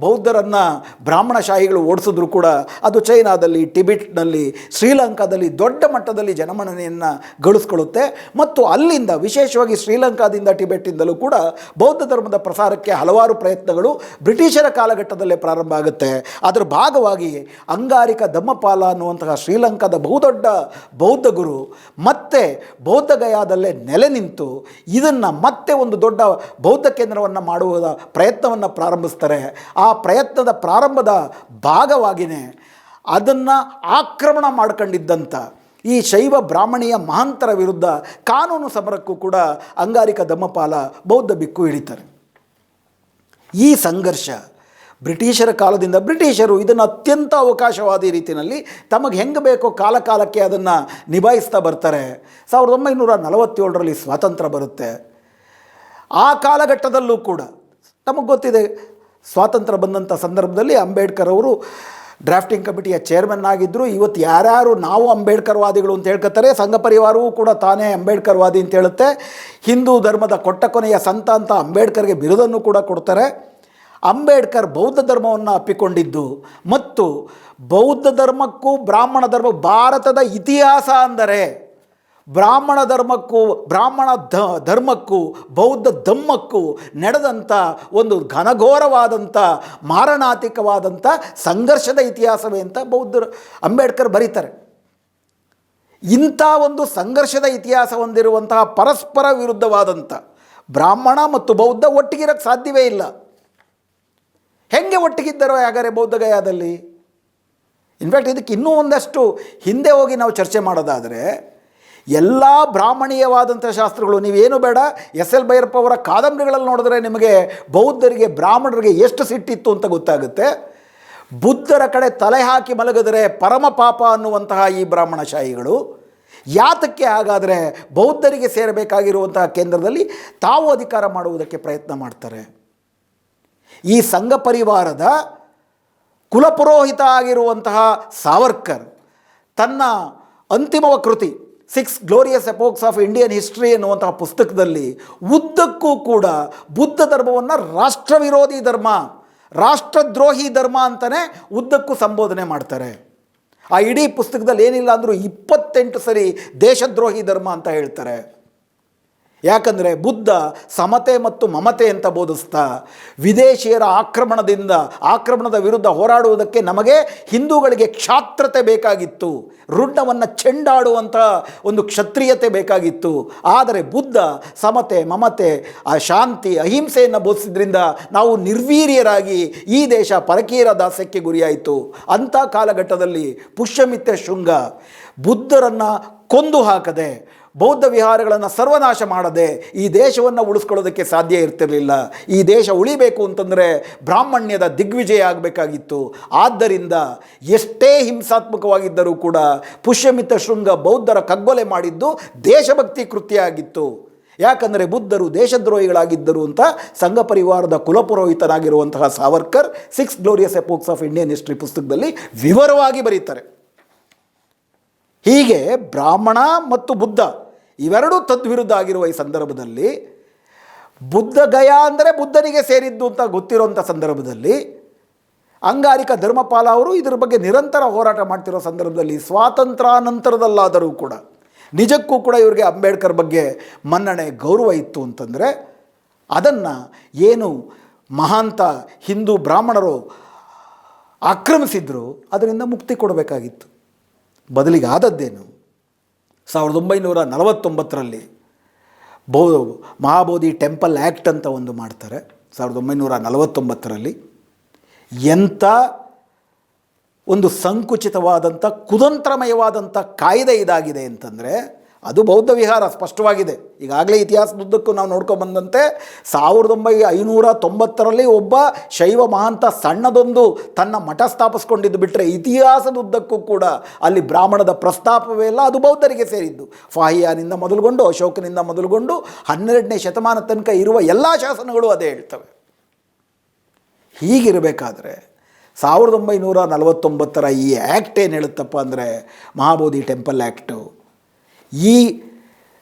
ಬೌದ್ಧರನ್ನು ಬ್ರಾಹ್ಮಣಶಾಹಿಗಳು ಓಡಿಸಿದ್ರು ಕೂಡ ಅದು ಚೈನಾದಲ್ಲಿ, ಟಿಬೆಟ್ನಲ್ಲಿ, ಶ್ರೀಲಂಕಾದಲ್ಲಿ ದೊಡ್ಡ ಮಟ್ಟದಲ್ಲಿ ಜನಮನ್ನಣೆಯನ್ನು ಗಳಿಸ್ಕೊಳ್ಳುತ್ತೆ. ಮತ್ತು ಅಲ್ಲಿಂದ ವಿಶೇಷವಾಗಿ ಶ್ರೀಲಂಕಾದಿಂದ ಟಿಬೆಟ್ಟಿಂದಲೂ ಕೂಡ ಬೌದ್ಧ ಧರ್ಮದ ಪ್ರಸಾರಕ್ಕೆ ಹಲವಾರು ಪ್ರಯತ್ನಗಳು ಬ್ರಿಟಿಷರ ಕಾಲಘಟ್ಟದಲ್ಲೇ ಪ್ರಾರಂಭ ಆಗುತ್ತೆ. ಅದರ ಭಾಗವಾಗಿ ಅಂಗಾರಿಕ ಧಮ್ಮಪಾಲ ಅನ್ನುವಂತಹ ಶ್ರೀಲಂಕಾದ ಬಹುದೊಡ್ಡ ಬೌದ್ಧ ಗುರು ಮತ್ತೆ ಬೌದ್ಧಗಯಾದಲ್ಲೇ ನೆಲೆ ನಿಂತು ಇದನ್ನು ಮತ್ತೆ ಒಂದು ದೊಡ್ಡ ಬೌದ್ಧ ಕೇಂದ್ರವನ್ನು ಮಾಡುವ ಪ್ರಯತ್ನವನ್ನು ಪ್ರಾರಂಭಿಸ್ತಾರೆ. ಆ ಪ್ರಯತ್ನದ ಪ್ರಾರಂಭದ ಭಾಗವಾಗಿಯೇ ಅದನ್ನು ಆಕ್ರಮಣ ಮಾಡ್ಕೊಂಡಿದ್ದಂಥ ಈ ಶೈವ ಬ್ರಾಹ್ಮಣೀಯ ಮಹಾಂತರ ವಿರುದ್ಧ ಕಾನೂನು ಸಮರಕ್ಕೂ ಕೂಡ ಅಂಗಾರಿಕ ಧಮ್ಮಪಾಲ ಬೌದ್ಧ ಬಿಕ್ಕು ಇಳಿತಾರೆ. ಈ ಸಂಘರ್ಷ ಬ್ರಿಟಿಷರ ಕಾಲದಿಂದ ಬ್ರಿಟಿಷರು ಇದನ್ನು ಅತ್ಯಂತ ಅವಕಾಶವಾದಿ ರೀತಿಯಲ್ಲಿ ತಮಗೆ ಹೆಂಗೆ ಬೇಕೋ ಕಾಲಕ್ಕೆ ಅದನ್ನು ನಿಭಾಯಿಸ್ತಾ ಬರ್ತಾರೆ. 1947ರಲ್ಲಿ ಸ್ವಾತಂತ್ರ್ಯ ಬರುತ್ತೆ. ಆ ಕಾಲಘಟ್ಟದಲ್ಲೂ ಕೂಡ ನಮಗೆ ಗೊತ್ತಿದೆ, ಸ್ವಾತಂತ್ರ್ಯ ಬಂದಂಥ ಸಂದರ್ಭದಲ್ಲಿ ಅಂಬೇಡ್ಕರ್ ಅವರು ಡ್ರಾಫ್ಟಿಂಗ್ ಕಮಿಟಿಯ ಚೇರ್ಮನ್ ಆಗಿದ್ದರು. ಇವತ್ತು ಯಾರ್ಯಾರು ನಾವು ಅಂಬೇಡ್ಕರ್ವಾದಿಗಳು ಅಂತ ಹೇಳ್ಕೊತಾರೆ, ಸಂಘ ಪರಿವಾರವೂ ಕೂಡ ತಾನೇ ಅಂಬೇಡ್ಕರ್ವಾದಿ ಅಂತ ಹೇಳುತ್ತೆ. ಹಿಂದೂ ಧರ್ಮದ ಕೊಟ್ಟ ಕೊನೆಯ ಸಂತ ಅಂತ ಅಂಬೇಡ್ಕರ್ಗೆ ಬಿರುದನ್ನು ಕೂಡ ಕೊಡ್ತಾರೆ. ಅಂಬೇಡ್ಕರ್ ಬೌದ್ಧ ಧರ್ಮವನ್ನು ಅಪ್ಪಿಕೊಂಡಿದ್ದು ಮತ್ತು ಬೌದ್ಧ ಧರ್ಮಕ್ಕೂ ಬ್ರಾಹ್ಮಣ ಭಾರತದ ಇತಿಹಾಸ ಅಂದರೆ ಬ್ರಾಹ್ಮಣ ಧರ್ಮಕ್ಕೂ ಬೌದ್ಧ ಧಮ್ಮಕ್ಕೂ ನಡೆದಂಥ ಒಂದು ಘನಘೋರವಾದಂಥ ಮಾರಣಾಂತಿಕವಾದಂಥ ಸಂಘರ್ಷದ ಇತಿಹಾಸವೇ ಅಂತ ಅಂಬೇಡ್ಕರ್ ಬರೀತಾರೆ. ಇಂಥ ಒಂದು ಸಂಘರ್ಷದ ಇತಿಹಾಸ ಹೊಂದಿರುವಂತಹ ಪರಸ್ಪರ ವಿರುದ್ಧವಾದಂಥ ಬ್ರಾಹ್ಮಣ ಮತ್ತು ಬೌದ್ಧ ಒಟ್ಟಿಗಿರೋಕ್ಕೆ ಸಾಧ್ಯವೇ ಇಲ್ಲ. ಹೆಂಗೆ ಒಟ್ಟಿಗಿದ್ದಾರೋ ಯಾಗಾರೆ ಬೌದ್ಧಗಯಾದಲ್ಲಿ? ಇನ್ಫ್ಯಾಕ್ಟ್ ಇದಕ್ಕೆ ಇನ್ನೂ ಒಂದಷ್ಟು ಹಿಂದೆ ಹೋಗಿ ನಾವು ಚರ್ಚೆ ಮಾಡೋದಾದರೆ ಎಲ್ಲ ಬ್ರಾಹ್ಮಣೀಯವಾದಂಥ ಶಾಸ್ತ್ರಗಳು, ನೀವೇನು ಬೇಡ ಎಸ್.ಎಲ್. ಭೈರಪ್ಪ ಅವರ ಕಾದಂಬರಿಗಳಲ್ಲಿ ನೋಡಿದ್ರೆ ನಿಮಗೆ ಬೌದ್ಧರಿಗೆ ಬ್ರಾಹ್ಮಣರಿಗೆ ಎಷ್ಟು ಸಿಟ್ಟಿತ್ತು ಅಂತ ಗೊತ್ತಾಗುತ್ತೆ. ಬುದ್ಧರ ಕಡೆ ತಲೆ ಹಾಕಿ ಮಲಗಿದರೆ ಪರಮ ಪಾಪ ಅನ್ನುವಂತಹ ಈ ಬ್ರಾಹ್ಮಣಶಾಹಿಗಳು ಯಾತಕ್ಕೆ ಹಾಗಾದರೆ ಬೌದ್ಧರಿಗೆ ಸೇರಬೇಕಾಗಿರುವಂತಹ ಕೇಂದ್ರದಲ್ಲಿ ತಾವು ಅಧಿಕಾರ ಮಾಡುವುದಕ್ಕೆ ಪ್ರಯತ್ನ ಮಾಡ್ತಾರೆ? ಈ ಸಂಘ ಪರಿವಾರದ ಕುಲಪುರೋಹಿತ ಆಗಿರುವಂತಹ ಸಾವರ್ಕರ್ ತನ್ನ ಅಂತಿಮ ಕೃತಿ 6 glorious epochs of Indian history ಎನ್ನುವಂತಹ ಪುಸ್ತಕದಲ್ಲಿ ಉದ್ದಕ್ಕೂ ಕೂಡ ಬುದ್ಧ ಧರ್ಮವನ್ನು ರಾಷ್ಟ್ರವಿರೋಧಿ ಧರ್ಮ, ರಾಷ್ಟ್ರದ್ರೋಹಿ ಧರ್ಮ ಅಂತಲೇ ಉದ್ದಕ್ಕೂ ಸಂಬೋಧನೆ ಮಾಡ್ತಾರೆ. ಆ ಇಡೀ ಪುಸ್ತಕದಲ್ಲಿ ಏನಿಲ್ಲ ಅಂದರೂ 28 ಸರಿ ದೇಶದ್ರೋಹಿ ಧರ್ಮ ಅಂತ ಹೇಳ್ತಾರೆ. ಯಾಕಂದರೆ ಬುದ್ಧ ಸಮತೆ ಮತ್ತು ಮಮತೆ ಅಂತ ಬೋಧಿಸ್ತಾ ವಿದೇಶಿಯರ ಆಕ್ರಮಣದ ವಿರುದ್ಧ ಹೋರಾಡುವುದಕ್ಕೆ ನಮಗೆ ಹಿಂದೂಗಳಿಗೆ ಕ್ಷಾತ್ರತೆ ಬೇಕಾಗಿತ್ತು, ರುಂಡವನ್ನು ಚೆಂಡಾಡುವಂಥ ಒಂದು ಕ್ಷತ್ರಿಯತೆ ಬೇಕಾಗಿತ್ತು. ಆದರೆ ಬುದ್ಧ ಸಮತೆ ಮಮತೆ ಶಾಂತಿ ಅಹಿಂಸೆಯನ್ನು ಬೋಧಿಸಿದ್ರಿಂದ ನಾವು ನಿರ್ವೀರ್ಯರಾಗಿ ಈ ದೇಶ ಪರಕೀಯರ ದಾಸ್ಯಕ್ಕೆ ಗುರಿಯಾಯಿತು. ಅಂಥ ಕಾಲಘಟ್ಟದಲ್ಲಿ ಪುಷ್ಯಮಿತ್ರ ಶುಂಗ ಬುದ್ಧರನ್ನು ಕೊಂದು ಹಾಕದೆ, ಬೌದ್ಧ ವಿಹಾರಗಳನ್ನು ಸರ್ವನಾಶ ಮಾಡದೆ ಈ ದೇಶವನ್ನು ಉಳಿಸ್ಕೊಳ್ಳೋದಕ್ಕೆ ಸಾಧ್ಯ ಇರ್ತಿರಲಿಲ್ಲ. ಈ ದೇಶ ಉಳಿಬೇಕು ಅಂತಂದರೆ ಬ್ರಾಹ್ಮಣ್ಯದ ದಿಗ್ವಿಜಯ ಆಗಬೇಕಾಗಿತ್ತು. ಆದ್ದರಿಂದ ಎಷ್ಟೇ ಹಿಂಸಾತ್ಮಕವಾಗಿದ್ದರೂ ಕೂಡ ಪುಷ್ಯಮಿತ್ರ ಶೃಂಗ ಬೌದ್ಧರ ಕಗ್ಗೊಲೆ ಮಾಡಿದ್ದು ದೇಶಭಕ್ತಿ ಕೃತ್ಯ ಆಗಿತ್ತು. ಯಾಕಂದರೆ ಬುದ್ಧರು ದೇಶದ್ರೋಹಿಗಳಾಗಿದ್ದರು ಅಂತ ಸಂಘ ಪರಿವಾರದ ಕುಲಪುರೋಹಿತನಾಗಿರುವಂತಹ Savarkar 6 glorious epochs of Indian history ಪುಸ್ತಕದಲ್ಲಿ ವಿವರವಾಗಿ ಬರೀತಾರೆ. ಹೀಗೆ ಬ್ರಾಹ್ಮಣ ಮತ್ತು ಬುದ್ಧ ಇವೆರಡೂ ತದ್ವಿರುದ್ಧ ಆಗಿರುವ ಈ ಸಂದರ್ಭದಲ್ಲಿ ಬುದ್ಧಗಯಾ ಅಂದರೆ ಬುದ್ಧನಿಗೆ ಸೇರಿದ್ದು ಅಂತ ಗೊತ್ತಿರೋಂಥ ಸಂದರ್ಭದಲ್ಲಿ ಅಂಗಾರಿಕ ಧರ್ಮಪಾಲ ಅವರು ಇದರ ಬಗ್ಗೆ ನಿರಂತರ ಹೋರಾಟ ಮಾಡ್ತಿರೋ ಸಂದರ್ಭದಲ್ಲಿ ಸ್ವಾತಂತ್ರ್ಯಾನಂತರದಲ್ಲಾದರೂ ಕೂಡ ನಿಜಕ್ಕೂ ಕೂಡ ಇವರಿಗೆ ಅಂಬೇಡ್ಕರ್ ಬಗ್ಗೆ ಮನ್ನಣೆ ಗೌರವ ಇತ್ತು ಅಂತಂದರೆ ಅದನ್ನು ಏನು ಮಹಾಂತ ಹಿಂದೂ ಬ್ರಾಹ್ಮಣರು ಆಕ್ರಮಿಸಿದ್ರು ಅದರಿಂದ ಮುಕ್ತಿ ಕೊಡಬೇಕಾಗಿತ್ತು. ಬದಲಿಗೆ ಆದದ್ದೇನು? 1949ರಲ್ಲಿ ಮಹಾಬೋಧಿ ಟೆಂಪಲ್ ಆ್ಯಕ್ಟ್ ಅಂತ ಒಂದು ಮಾಡ್ತಾರೆ. 1949ರಲ್ಲಿ ಎಂಥ ಒಂದು ಸಂಕುಚಿತವಾದಂಥ ಕುತಂತ್ರಮಯವಾದಂಥ ಕಾಯ್ದೆ ಇದಾಗಿದೆ ಅಂತಂದರೆ ಅದು ಬೌದ್ಧ ವಿಹಾರ ಸ್ಪಷ್ಟವಾಗಿದೆ. ಈಗಾಗಲೇ ಇತಿಹಾಸದುದ್ದಕ್ಕೂ ನಾವು ನೋಡ್ಕೊಂಬಂದಂತೆ 1590ರಲ್ಲಿ ಒಬ್ಬ ಶೈವ ಮಹಾಂತ ಸಣ್ಣದೊಂದು ತನ್ನ ಮಠ ಸ್ಥಾಪಿಸ್ಕೊಂಡಿದ್ದು ಬಿಟ್ಟರೆ ಇತಿಹಾಸದುದ್ದಕ್ಕೂ ಕೂಡ ಅಲ್ಲಿ ಬ್ರಾಹ್ಮಣದ ಪ್ರಸ್ತಾಪವೇ ಇಲ್ಲ. ಅದು ಬೌದ್ಧರಿಗೆ ಸೇರಿದ್ದು. ಫಾಹಿಯಾನಿಂದ ಮೊದಲುಗೊಂಡು ಅಶೋಕನಿಂದ ಮೊದಲುಗೊಂಡು 12ನೇ ಶತಮಾನ ತನಕ ಇರುವ ಎಲ್ಲ ಶಾಸನಗಳು ಅದೇ ಹೇಳ್ತವೆ. ಹೀಗಿರಬೇಕಾದ್ರೆ 1949ರ ಈ ಆ್ಯಕ್ಟ್ ಏನು ಹೇಳುತ್ತಪ್ಪ ಅಂದರೆ ಮಹಾಬೋಧಿ ಟೆಂಪಲ್ ಆ್ಯಕ್ಟು ಈ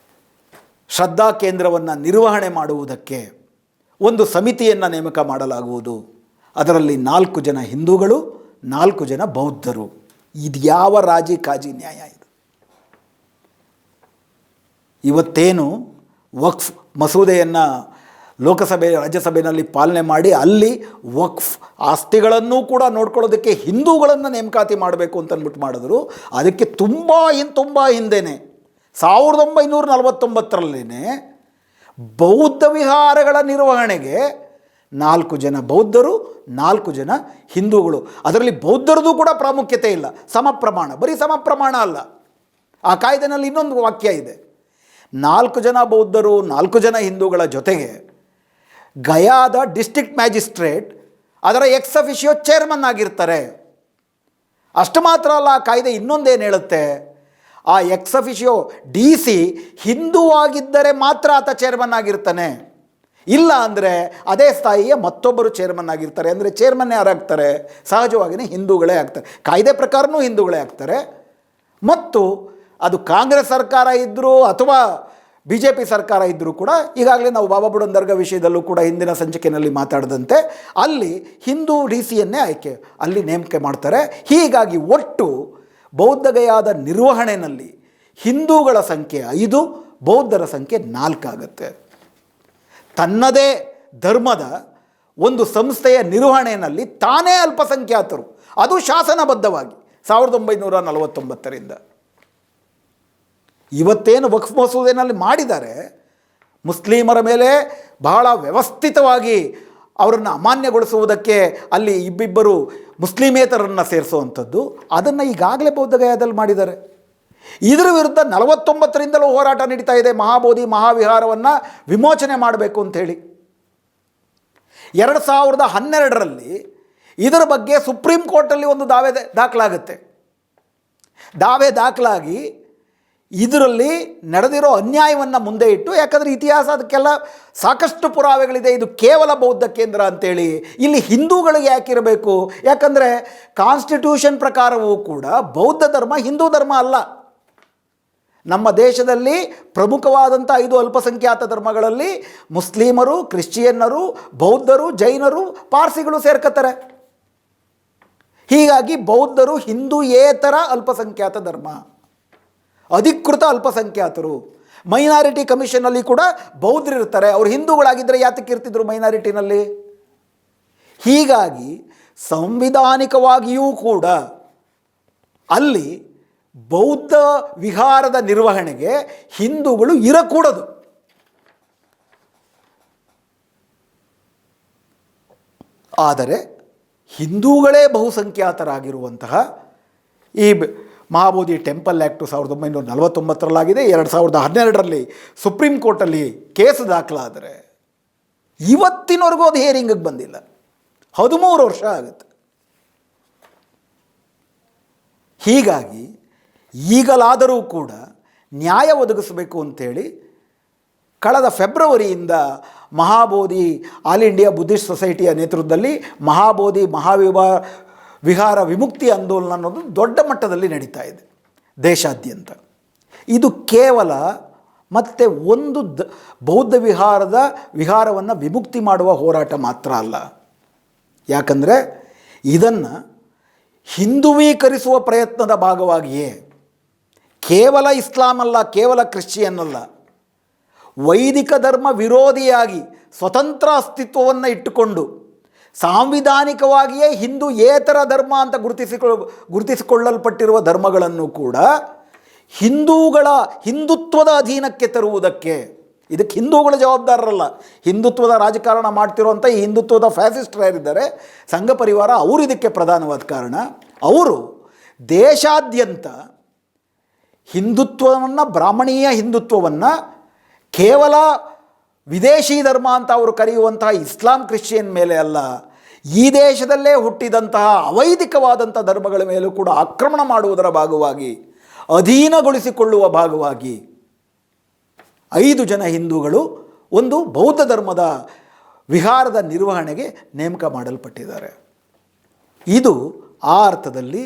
ಶ್ರದ್ಧಾ ಕೇಂದ್ರವನ್ನು ನಿರ್ವಹಣೆ ಮಾಡುವುದಕ್ಕೆ ಒಂದು ಸಮಿತಿಯನ್ನು ನೇಮಕ ಮಾಡಲಾಗುವುದು. ಅದರಲ್ಲಿ 4 ಜನ ಹಿಂದೂಗಳು, 4 ಜನ ಬೌದ್ಧರು. ಇದು ಯಾವ ರಾಜಿ ಕಾಜಿ ನ್ಯಾಯ ಇದು? ಇವತ್ತೇನು ವಕ್ಫ್ ಮಸೂದೆಯನ್ನು ಲೋಕಸಭೆ ರಾಜ್ಯಸಭೆಯಲ್ಲಿ ಪಾಲನೆ ಮಾಡಿ ಅಲ್ಲಿ ವಕ್ಫ್ ಆಸ್ತಿಗಳನ್ನೂ ಕೂಡ ನೋಡ್ಕೊಳ್ಳೋದಕ್ಕೆ ಹಿಂದೂಗಳನ್ನು ನೇಮಕಾತಿ ಮಾಡಬೇಕು ಅಂತ ಅಂದ್ಬಿಟ್ಟು ಮಾಡಿದ್ರು. ಅದಕ್ಕೆ ತುಂಬ ಹಿಂದೆಯೇ 1949ರಲ್ಲೇ ಬೌದ್ಧ ವಿಹಾರಗಳ ನಿರ್ವಹಣೆಗೆ 4 ಜನ ಬೌದ್ಧರು, 4 ಜನ ಹಿಂದೂಗಳು. ಅದರಲ್ಲಿ ಬೌದ್ಧರದು ಕೂಡ ಪ್ರಾಮುಖ್ಯತೆ ಇಲ್ಲ, ಸಮ ಪ್ರಮಾಣ. ಬರೀ ಸಮ ಪ್ರಮಾಣ ಅಲ್ಲ, ಆ ಕಾಯ್ದೆನಲ್ಲಿ ಇನ್ನೊಂದು ವಾಕ್ಯ ಇದೆ, 4 ಜನ ಬೌದ್ಧರು 4 ಜನ ಹಿಂದೂಗಳ ಜೊತೆಗೆ ಗಯಾದ ಡಿಸ್ಟ್ರಿಕ್ಟ್ ಮ್ಯಾಜಿಸ್ಟ್ರೇಟ್ ಅದರ ಎಕ್ಸ್ ಅಫಿಷಿಯೋ ಚೇರ್ಮನ್ ಆಗಿರ್ತಾರೆ. ಅಷ್ಟು ಮಾತ್ರ ಅಲ್ಲ, ಆ ಕಾಯ್ದೆ ಇನ್ನೊಂದೇನು ಹೇಳುತ್ತೆ, ಆ ಎಕ್ಸ್ ಅಫಿಷಿಯೋ DC ಹಿಂದೂ ಆಗಿದ್ದರೆ ಮಾತ್ರ ಆತ ಚೇರ್ಮನ್ ಆಗಿರ್ತಾನೆ, ಇಲ್ಲ ಅಂದರೆ ಅದೇ ಸ್ಥಾಯಿಯ ಮತ್ತೊಬ್ಬರು ಚೇರ್ಮನ್ ಆಗಿರ್ತಾರೆ. ಅಂದರೆ ಚೇರ್ಮನ್ ಯಾರಾಗ್ತಾರೆ? ಸಹಜವಾಗಿಯೇ ಹಿಂದೂಗಳೇ ಆಗ್ತಾರೆ, ಕಾಯ್ದೆ ಪ್ರಕಾರನೂ ಹಿಂದೂಗಳೇ ಆಗ್ತಾರೆ. ಮತ್ತು ಅದು ಕಾಂಗ್ರೆಸ್ ಸರ್ಕಾರ ಇದ್ದರೂ ಅಥವಾ BJP ಸರ್ಕಾರ ಇದ್ದರೂ ಕೂಡ, ಈಗಾಗಲೇ ನಾವು ಬಾಬಾ ಬುಡನ್ ದರ್ಗಾ ವಿಷಯದಲ್ಲೂ ಕೂಡ ಹಿಂದಿನ ಸಂಚಿಕೆಯಲ್ಲಿ ಮಾತಾಡಿದಂತೆ ಅಲ್ಲಿ ಹಿಂದೂ DCಯನ್ನೇ ಅಲ್ಲಿ ನೇಮಕ ಮಾಡ್ತಾರೆ. ಹೀಗಾಗಿ ಒಟ್ಟು ಬೌದ್ಧಗಯಾದ ನಿರ್ವಹಣೆಯಲ್ಲಿ ಹಿಂದೂಗಳ ಸಂಖ್ಯೆ 5, ಬೌದ್ಧರ ಸಂಖ್ಯೆ 4 ಆಗುತ್ತೆ. ತನ್ನದೇ ಧರ್ಮದ ಒಂದು ಸಂಸ್ಥೆಯ ನಿರ್ವಹಣೆಯಲ್ಲಿ ತಾನೇ ಅಲ್ಪಸಂಖ್ಯಾತರು, ಅದು ಶಾಸನಬದ್ಧವಾಗಿ 1949ರಿಂದ ಇವತ್ತೇನು ವಕ್ಫ್ ಮಸೂದೆಯಲ್ಲಿ ಮಾಡಿದ್ದಾರೆ, ಮುಸ್ಲಿಮರ ಮೇಲೆ ಬಹಳ ವ್ಯವಸ್ಥಿತವಾಗಿ ಅವರನ್ನು ಅಮಾನ್ಯಗೊಳಿಸುವುದಕ್ಕೆ ಅಲ್ಲಿ ಇಬ್ಬಿಬ್ಬರು ಮುಸ್ಲಿಮೇತರನ್ನು ಸೇರಿಸುವಂಥದ್ದು, ಅದನ್ನು ಈಗಾಗಲೇ ಬೌದ್ಧಗಯಾದಲ್ಲಿ ಮಾಡಿದ್ದಾರೆ. ಇದರ ವಿರುದ್ಧ 49ರಿಂದಲೂ ಹೋರಾಟ ನಡೀತಾ ಇದೆ, ಮಹಾಬೋಧಿ ಮಹಾವಿಹಾರವನ್ನು ವಿಮೋಚನೆ ಮಾಡಬೇಕು ಅಂಥೇಳಿ. 2012ರಲ್ಲಿ ಇದರ ಬಗ್ಗೆ ಸುಪ್ರೀಂ ಕೋರ್ಟಲ್ಲಿ ಒಂದು ದಾಖಲಾಗುತ್ತೆ. ದಾಖಲಾಗಿ ಇದರಲ್ಲಿ ನಡೆದಿರೋ ಅನ್ಯಾಯವನ್ನು ಮುಂದೆ ಇಟ್ಟು, ಯಾಕಂದರೆ ಇತಿಹಾಸ ಅದಕ್ಕೆಲ್ಲ ಸಾಕಷ್ಟು ಪುರಾವೆಗಳಿದೆ, ಇದು ಕೇವಲ ಬೌದ್ಧ ಕೇಂದ್ರ ಅಂತೇಳಿ, ಇಲ್ಲಿ ಹಿಂದೂಗಳಿಗೆ ಯಾಕಿರಬೇಕು? ಯಾಕಂದರೆ ಕಾನ್ಸ್ಟಿಟ್ಯೂಷನ್ ಪ್ರಕಾರವೂ ಕೂಡ ಬೌದ್ಧ ಧರ್ಮ ಹಿಂದೂ ಧರ್ಮ ಅಲ್ಲ. ನಮ್ಮ ದೇಶದಲ್ಲಿ ಪ್ರಮುಖವಾದಂಥ 5 ಅಲ್ಪಸಂಖ್ಯಾತ ಧರ್ಮಗಳಲ್ಲಿ ಮುಸ್ಲಿಮರು, ಕ್ರಿಶ್ಚಿಯನ್ನರು, ಬೌದ್ಧರು, ಜೈನರು, ಪಾರ್ಸಿಗಳು ಸೇರ್ಕೋತಾರೆ. ಹೀಗಾಗಿ ಬೌದ್ಧರು ಹಿಂದೂಯೇತರ ಅಲ್ಪಸಂಖ್ಯಾತ ಧರ್ಮ, ಅಧಿಕೃತ ಅಲ್ಪಸಂಖ್ಯಾತರು. ಮೈನಾರಿಟಿ ಕಮಿಷನಲ್ಲಿ ಕೂಡ ಬೌದ್ಧರು ಇರ್ತಾರೆ. ಅವರು ಹಿಂದೂಗಳಾಗಿದ್ದರೆ ಯಾತಕ್ಕೆ ಇರ್ತಿದ್ರು ಮೈನಾರಿಟಿನಲ್ಲಿ? ಹೀಗಾಗಿ ಸಂವಿಧಾನಿಕವಾಗಿಯೂ ಕೂಡ ಅಲ್ಲಿ ಬೌದ್ಧ ವಿಹಾರದ ನಿರ್ವಹಣೆಗೆ ಹಿಂದೂಗಳು ಇರಕೂಡದು. ಆದರೆ ಹಿಂದೂಗಳೇ ಬಹುಸಂಖ್ಯಾತರಾಗಿರುವಂತಹ ಈ ಮಹಾಬೋಧಿ ಟೆಂಪಲ್ ಆ್ಯಕ್ಟು 1949ರಲ್ಲಾಗಿದೆ. 2012ರಲ್ಲಿ ಸುಪ್ರೀಂ ಕೋರ್ಟಲ್ಲಿ ಕೇಸ್ ದಾಖಲಾದರೆ ಇವತ್ತಿನವರೆಗೂ ಅದು ಹಿಯರಿಂಗಿಗೆ ಬಂದಿಲ್ಲ. 13 ವರ್ಷ ಆಗುತ್ತೆ. ಹೀಗಾಗಿ ಈಗಲಾದರೂ ಕೂಡ ನ್ಯಾಯ ಒದಗಿಸಬೇಕು ಅಂಥೇಳಿ ಕಳೆದ ಫೆಬ್ರವರಿಯಿಂದ ಮಹಾಬೋಧಿ ಆಲ್ ಇಂಡಿಯಾ ಬುದ್ಧಿಸ್ಟ್ ಸೊಸೈಟಿಯ ನೇತೃತ್ವದಲ್ಲಿ ಮಹಾಬೋಧಿ ವಿಹಾರ ವಿಮುಕ್ತಿ ಆಂದೋಲನ ಅನ್ನೋದು ದೊಡ್ಡ ಮಟ್ಟದಲ್ಲಿ ನಡೀತಾ ಇದೆ ದೇಶಾದ್ಯಂತ. ಇದು ಕೇವಲ ಮತ್ತೆ ಒಂದು ಬೌದ್ಧ ವಿಹಾರವನ್ನು ವಿಮುಕ್ತಿ ಮಾಡುವ ಹೋರಾಟ ಮಾತ್ರ ಅಲ್ಲ. ಯಾಕಂದರೆ ಇದನ್ನು ಹಿಂದುವೀಕರಿಸುವ ಪ್ರಯತ್ನದ ಭಾಗವಾಗಿಯೇ ಕೇವಲ ಇಸ್ಲಾಂ ಅಲ್ಲ, ಕೇವಲ ಕ್ರಿಶ್ಚಿಯನ್ ಅಲ್ಲ, ವೈದಿಕ ಧರ್ಮ ವಿರೋಧಿಯಾಗಿ ಸ್ವತಂತ್ರ ಅಸ್ತಿತ್ವವನ್ನು ಇಟ್ಟುಕೊಂಡು ಸಾಂವಿಧಾನಿಕವಾಗಿಯೇ ಹಿಂದೂಯೇತರ ಧರ್ಮ ಅಂತ ಗುರುತಿಸಿಕೊಳ್ಳಲ್ಪಟ್ಟಿರುವ ಧರ್ಮಗಳನ್ನು ಕೂಡ ಹಿಂದುತ್ವದ ಅಧೀನಕ್ಕೆ ತರುವುದಕ್ಕೆ, ಇದಕ್ಕೆ ಹಿಂದೂಗಳ ಜವಾಬ್ದಾರರಲ್ಲ. ಹಿಂದುತ್ವದ ರಾಜಕಾರಣ ಮಾಡ್ತಿರುವಂಥ ಈ ಹಿಂದುತ್ವದ ಫ್ಯಾಸಿಸ್ಟರು ಯಾರಿದ್ದಾರೆ, ಸಂಘ ಪರಿವಾರ, ಅವರು ಇದಕ್ಕೆ ಪ್ರಧಾನವಾದ ಕಾರಣ. ಅವರು ದೇಶಾದ್ಯಂತ ಹಿಂದುತ್ವವನ್ನು, ಬ್ರಾಹ್ಮಣೀಯ ಹಿಂದುತ್ವವನ್ನು ಕೇವಲ ವಿದೇಶಿ ಧರ್ಮ ಅಂತ ಅವರು ಕರೆಯುವಂತಹ ಇಸ್ಲಾಂ ಕ್ರಿಶ್ಚಿಯನ್ ಮೇಲೆ ಅಲ್ಲ, ಈ ದೇಶದಲ್ಲೇ ಹುಟ್ಟಿದಂತಹ ಅವೈದಿಕವಾದಂಥ ಧರ್ಮಗಳ ಮೇಲೂ ಕೂಡ ಆಕ್ರಮಣ ಮಾಡುವುದರ ಭಾಗವಾಗಿ, ಅಧೀನಗೊಳಿಸಿಕೊಳ್ಳುವ ಭಾಗವಾಗಿ 5 ಜನ ಹಿಂದೂಗಳು ಒಂದು ಬೌದ್ಧ ಧರ್ಮದ ವಿಹಾರದ ನಿರ್ವಹಣೆಗೆ ನೇಮಕ ಮಾಡಲ್ಪಟ್ಟಿದ್ದಾರೆ. ಇದು ಆ ಅರ್ಥದಲ್ಲಿ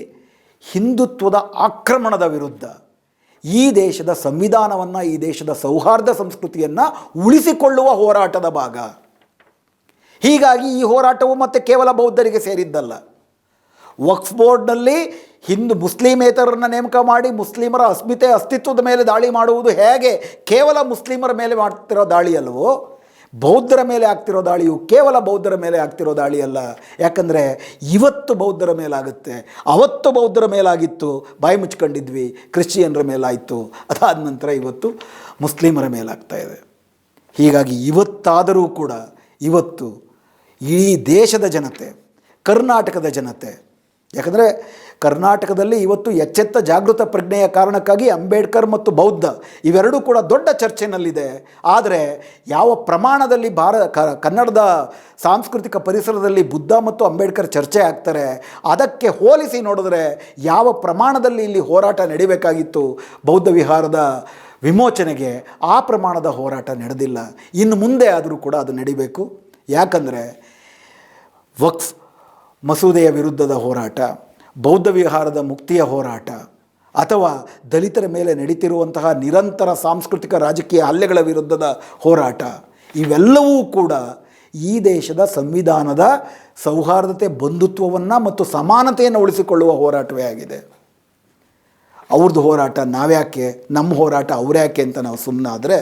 ಹಿಂದುತ್ವದ ಆಕ್ರಮಣದ ವಿರುದ್ಧ ಈ ದೇಶದ ಸಂವಿಧಾನವನ್ನು, ಈ ದೇಶದ ಸೌಹಾರ್ದ ಸಂಸ್ಕೃತಿಯನ್ನು ಉಳಿಸಿಕೊಳ್ಳುವ ಹೋರಾಟದ ಭಾಗ. ಹೀಗಾಗಿ ಈ ಹೋರಾಟವು ಮತ್ತೆ ಕೇವಲ ಬೌದ್ಧರಿಗೆ ಸೇರಿದ್ದಲ್ಲ. ವಕ್ಫ್ ಬೋರ್ಡ್ನಲ್ಲಿ ಮುಸ್ಲಿಮೇತರನ್ನು ನೇಮಕ ಮಾಡಿ ಮುಸ್ಲಿಮರ ಅಸ್ತಿತ್ವದ ಮೇಲೆ ದಾಳಿ ಮಾಡುವುದು ಹೇಗೆ ಕೇವಲ ಮುಸ್ಲಿಮರ ಮೇಲೆ ಮಾಡ್ತಿರೋ ದಾಳಿ ಅಲ್ಲವೋ, ಬೌದ್ಧರ ಮೇಲೆ ಆಗ್ತಿರೋ ದಾಳಿಯು ಕೇವಲ ಬೌದ್ಧರ ಮೇಲೆ ಆಗ್ತಿರೋ ದಾಳಿ ಅಲ್ಲ. ಯಾಕಂದರೆ ಇವತ್ತು ಬೌದ್ಧರ ಮೇಲಾಗುತ್ತೆ, ಅವತ್ತು ಬೌದ್ಧರ ಮೇಲಾಗಿತ್ತು, ಬಾಯಿ ಮುಚ್ಕೊಂಡಿದ್ವಿ, ಕ್ರಿಶ್ಚಿಯನ್ರ ಮೇಲಾಯಿತು, ಅದಾದ ನಂತರ ಇವತ್ತು ಮುಸ್ಲಿಮರ ಮೇಲಾಗ್ತಾ ಇದೆ. ಹೀಗಾಗಿ ಇವತ್ತಾದರೂ ಕೂಡ ಇವತ್ತು ಈ ದೇಶದ ಜನತೆ, ಕರ್ನಾಟಕದ ಜನತೆ ಯಾಕಂದರೆ ಕರ್ನಾಟಕದಲ್ಲಿ ಇವತ್ತು ಎಚ್ಚೆತ್ತ ಜಾಗೃತ ಪ್ರಜ್ಞೆಯ ಕಾರಣಕ್ಕಾಗಿ ಅಂಬೇಡ್ಕರ್ ಮತ್ತು ಬೌದ್ಧ ಇವೆರಡೂ ಕೂಡ ದೊಡ್ಡ ಚರ್ಚೆನಲ್ಲಿದೆ. ಆದರೆ ಯಾವ ಪ್ರಮಾಣದಲ್ಲಿ ಕನ್ನಡದ ಸಾಂಸ್ಕೃತಿಕ ಪರಿಸರದಲ್ಲಿ ಬುದ್ಧ ಮತ್ತು ಅಂಬೇಡ್ಕರ್ ಚರ್ಚೆ ಆಗ್ತಾರೆ, ಅದಕ್ಕೆ ಹೋಲಿಸಿ ನೋಡಿದ್ರೆ ಯಾವ ಪ್ರಮಾಣದಲ್ಲಿ ಇಲ್ಲಿ ಹೋರಾಟ ನಡಿಬೇಕಾಗಿತ್ತು ಬೌದ್ಧ ವಿಹಾರದ ವಿಮೋಚನೆಗೆ, ಆ ಪ್ರಮಾಣದ ಹೋರಾಟ ನಡೆದಿಲ್ಲ. ಇನ್ನು ಮುಂದೆ ಆದರೂ ಕೂಡ ಅದು ನಡಿಬೇಕು. ಯಾಕಂದರೆ ವಕ್ಫ್ ಮಸೂದೆಯ ವಿರುದ್ಧದ ಹೋರಾಟ, ಬೌದ್ಧ ವಿಹಾರದ ಮುಕ್ತಿಯ ಹೋರಾಟ, ಅಥವಾ ದಲಿತರ ಮೇಲೆ ನಡೀತಿರುವಂತಹ ನಿರಂತರ ಸಾಂಸ್ಕೃತಿಕ ರಾಜಕೀಯ ಹಲ್ಲೆಗಳ ವಿರುದ್ಧದ ಹೋರಾಟ, ಇವೆಲ್ಲವೂ ಕೂಡ ಈ ದೇಶದ ಸಂವಿಧಾನದ ಸೌಹಾರ್ದತೆ, ಬಂಧುತ್ವವನ್ನು ಮತ್ತು ಸಮಾನತೆಯನ್ನು ಉಳಿಸಿಕೊಳ್ಳುವ ಹೋರಾಟವೇ ಆಗಿದೆ. ಅವ್ರದ್ದು ಹೋರಾಟ ನಾವ್ಯಾಕೆ, ನಮ್ಮ ಹೋರಾಟ ಅವ್ರ್ಯಾಕೆ ಅಂತ ನಾವು ಸುಮ್ಮನಾದರೆ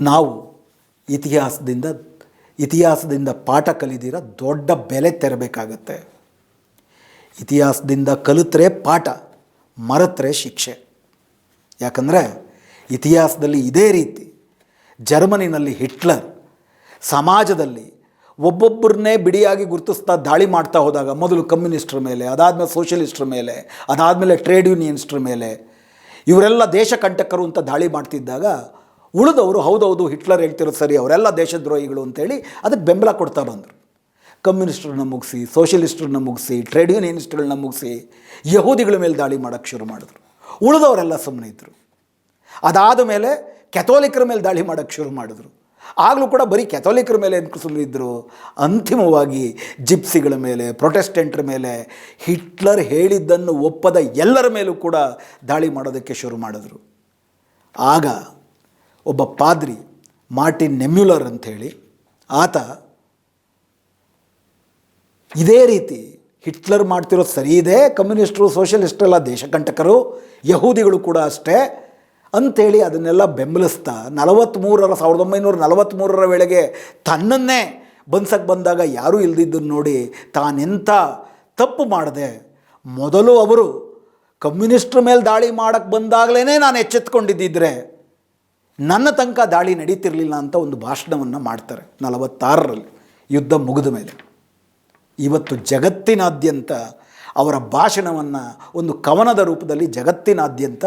ನಾವು ಇತಿಹಾಸದಿಂದ ಪಾಠ ಕಲಿದಿರ ದೊಡ್ಡ ಬೆಲೆ ತೆರಬೇಕಾಗತ್ತೆ. ಇತಿಹಾಸದಿಂದ ಕಲಿತ್ರೆ ಪಾಠ, ಮರೆತರೆ ಶಿಕ್ಷೆ. ಯಾಕಂದರೆ ಇತಿಹಾಸದಲ್ಲಿ ಇದೇ ರೀತಿ ಜರ್ಮನಿನಲ್ಲಿ ಹಿಟ್ಲರ್ ಸಮಾಜದಲ್ಲಿ ಒಬ್ಬೊಬ್ಬರನ್ನೇ ಬಿಡಿಯಾಗಿ ಗುರುತಿಸ್ತಾ ದಾಳಿ ಮಾಡ್ತಾ ಹೋದಾಗ, ಮೊದಲು ಕಮ್ಯುನಿಸ್ಟ್ರ ಮೇಲೆ, ಅದಾದಮೇಲೆ ಸೋಷಲಿಸ್ಟ್ರ ಮೇಲೆ, ಅದಾದಮೇಲೆ ಟ್ರೇಡ್ ಯೂನಿಯನ್ಸ್ಟ್ರ ಮೇಲೆ, ಇವರೆಲ್ಲ ದೇಶ ಕಂಟಕರು ಅಂತ ದಾಳಿ ಮಾಡ್ತಿದ್ದಾಗ ಉಳಿದವರು ಹೌದೌದು ಹಿಟ್ಲರ್ ಹೇಳ್ತಿರೋದು ಸರಿ, ಅವರೆಲ್ಲ ದೇಶದ್ರೋಹಿಗಳು ಅಂತೇಳಿ ಅದಕ್ಕೆ ಬೆಂಬಲ ಕೊಡ್ತಾ ಬಂದರು. ಕಮ್ಯುನಿಸ್ಟ್ರನ್ನ ಮುಗಿಸಿ, ಸೋಷಲಿಸ್ಟ್ರನ್ನ ಮುಗಿಸಿ, ಟ್ರೇಡ್ ಯೂನಿಯನಿಸ್ಟ್ಗಳನ್ನ ಮುಗಿಸಿ ಯಹೂದಿಗಳ ಮೇಲೆ ದಾಳಿ ಮಾಡೋಕ್ಕೆ ಶುರು ಮಾಡಿದ್ರು. ಉಳಿದವರೆಲ್ಲ ಸುಮ್ಮನೆ ಇದ್ದರು. ಅದಾದ ಮೇಲೆ ಕ್ಯಾಥೋಲಿಕರ ಮೇಲೆ ದಾಳಿ ಮಾಡೋಕ್ಕೆ ಶುರು ಮಾಡಿದ್ರು. ಆಗಲೂ ಕೂಡ ಬರೀ ಕ್ಯಾಥೋಲಿಕರ ಮೇಲೆ ಸುಮ್ಮನಿದ್ದರು. ಅಂತಿಮವಾಗಿ ಜಿಪ್ಸಿಗಳ ಮೇಲೆ, ಪ್ರೊಟೆಸ್ಟೆಂಟ್ರ ಮೇಲೆ, ಹಿಟ್ಲರ್ ಹೇಳಿದ್ದನ್ನು ಒಪ್ಪದ ಎಲ್ಲರ ಮೇಲೂ ಕೂಡ ದಾಳಿ ಮಾಡೋದಕ್ಕೆ ಶುರು ಮಾಡಿದ್ರು. ಆಗ ಒಬ್ಬ ಪಾದ್ರಿ ಮಾರ್ಟಿನ್ ನೆಮ್ಯುಲರ್ ಅಂಥೇಳಿ, ಆತ ಇದೇ ರೀತಿ ಹಿಟ್ಲರ್ ಮಾಡ್ತಿರೋದು ಸರಿ ಇದೆ, ಕಮ್ಯುನಿಸ್ಟರು ಸೋಷಲಿಸ್ಟರೆಲ್ಲ ದೇಶಕಂಟಕರು, ಯಹೂದಿಗಳು ಕೂಡ ಅಷ್ಟೇ ಅಂಥೇಳಿ ಅದನ್ನೆಲ್ಲ ಬೆಂಬಲಿಸ್ತಾ 1943 ವೇಳೆಗೆ ತನ್ನನ್ನೇ ಬಂದ್ಸಕ್ಕೆ ಬಂದಾಗ ಯಾರೂ ಇಲ್ದಿದ್ದನ್ನು ನೋಡಿ ತಾನೆಂಥ ತಪ್ಪು ಮಾಡಿದೆ, ಮೊದಲು ಅವರು ಕಮ್ಯುನಿಸ್ಟ್ರ ಮೇಲೆ ದಾಳಿ ಮಾಡೋಕ್ಕೆ ಬಂದಾಗಲೇ ನಾನು ಎಚ್ಚೆತ್ಕೊಂಡಿದ್ದಿದ್ರೆ ನನ್ನ ತನಕ ದಾಳಿ ನಡೀತಿರಲಿಲ್ಲ ಅಂತ ಒಂದು ಭಾಷಣವನ್ನು ಮಾಡ್ತಾರೆ 46ರಲ್ಲಿ ಯುದ್ಧ ಮುಗಿದ ಮೇಲೆ. ಇವತ್ತು ಜಗತ್ತಿನಾದ್ಯಂತ ಅವರ ಭಾಷಣವನ್ನು ಒಂದು ಕವನದ ರೂಪದಲ್ಲಿ ಜಗತ್ತಿನಾದ್ಯಂತ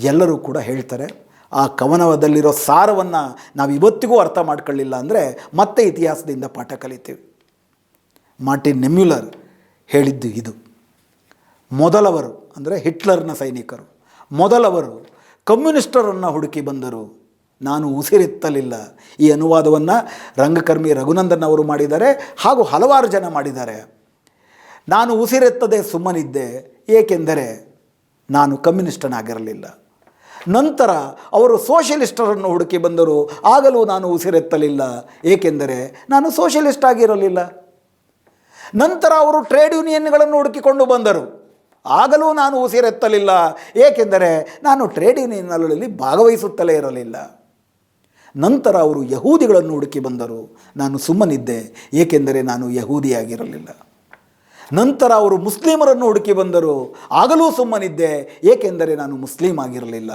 ಎಲ್ಲರೂ ಕೂಡ ಹೇಳ್ತಾರೆ. ಆ ಕವನದಲ್ಲಿರೋ ಸಾರವನ್ನು ನಾವು ಇವತ್ತಿಗೂ ಅರ್ಥ ಮಾಡ್ಕೊಳ್ಳಿಲ್ಲ ಅಂದರೆ ಮತ್ತೆ ಇತಿಹಾಸದಿಂದ ಪಾಠ ಕಲಿತೀವಿ. ಮಾರ್ಟಿನ್ ನೆಮ್ಯುಲರ್ ಹೇಳಿದ್ದು ಇದು. ಮೊದಲವರು ಅಂದರೆ ಹಿಟ್ಲರ್ನ ಸೈನಿಕರು ಮೊದಲವರು ಕಮ್ಯುನಿಸ್ಟರನ್ನು ಹುಡುಕಿ ಬಂದರು, ನಾನು ಉಸಿರೆತ್ತಲಿಲ್ಲ. ಈ ಅನುವಾದವನ್ನು ರಂಗಕರ್ಮಿ ರಘುನಂದನ್ ಅವರು ಮಾಡಿದ್ದಾರೆ, ಹಾಗೂ ಹಲವಾರು ಜನ ಮಾಡಿದ್ದಾರೆ. ನಾನು ಉಸಿರೆತ್ತದೆ ಸುಮ್ಮನಿದ್ದೆ, ಏಕೆಂದರೆ ನಾನು ಕಮ್ಯುನಿಸ್ಟನಾಗಿರಲಿಲ್ಲ. ನಂತರ ಅವರು ಸೋಷಲಿಸ್ಟರನ್ನು ಹುಡುಕಿ ಬಂದರು, ಆಗಲೂ ನಾನು ಉಸಿರೆತ್ತಲಿಲ್ಲ, ಏಕೆಂದರೆ ನಾನು ಸೋಷಲಿಸ್ಟ್ ಆಗಿರಲಿಲ್ಲ. ನಂತರ ಅವರು ಟ್ರೇಡ್ ಯೂನಿಯನ್ಗಳನ್ನು ಹುಡುಕಿಕೊಂಡು ಬಂದರು, ಆಗಲೂ ನಾನು ಉಸಿರೆತ್ತಲಿಲ್ಲ, ಏಕೆಂದರೆ ನಾನು ಟ್ರೇಡ್ ಯೂನಿಯನ್ಗಳಲ್ಲಿ ಭಾಗವಹಿಸುತ್ತಲೇ ಇರಲಿಲ್ಲ. ನಂತರ ಅವರು ಯಹೂದಿಗಳನ್ನು ಹುಡುಕಿ ಬಂದರು, ನಾನು ಸುಮ್ಮನಿದ್ದೆ, ಏಕೆಂದರೆ ನಾನು ಯಹೂದಿಯಾಗಿರಲಿಲ್ಲ. ನಂತರ ಅವರು ಮುಸ್ಲಿಮರನ್ನು ಹುಡುಕಿ ಬಂದರು, ಆಗಲೂ ಸುಮ್ಮನಿದ್ದೆ, ಏಕೆಂದರೆ ನಾನು ಮುಸ್ಲಿಂ ಆಗಿರಲಿಲ್ಲ.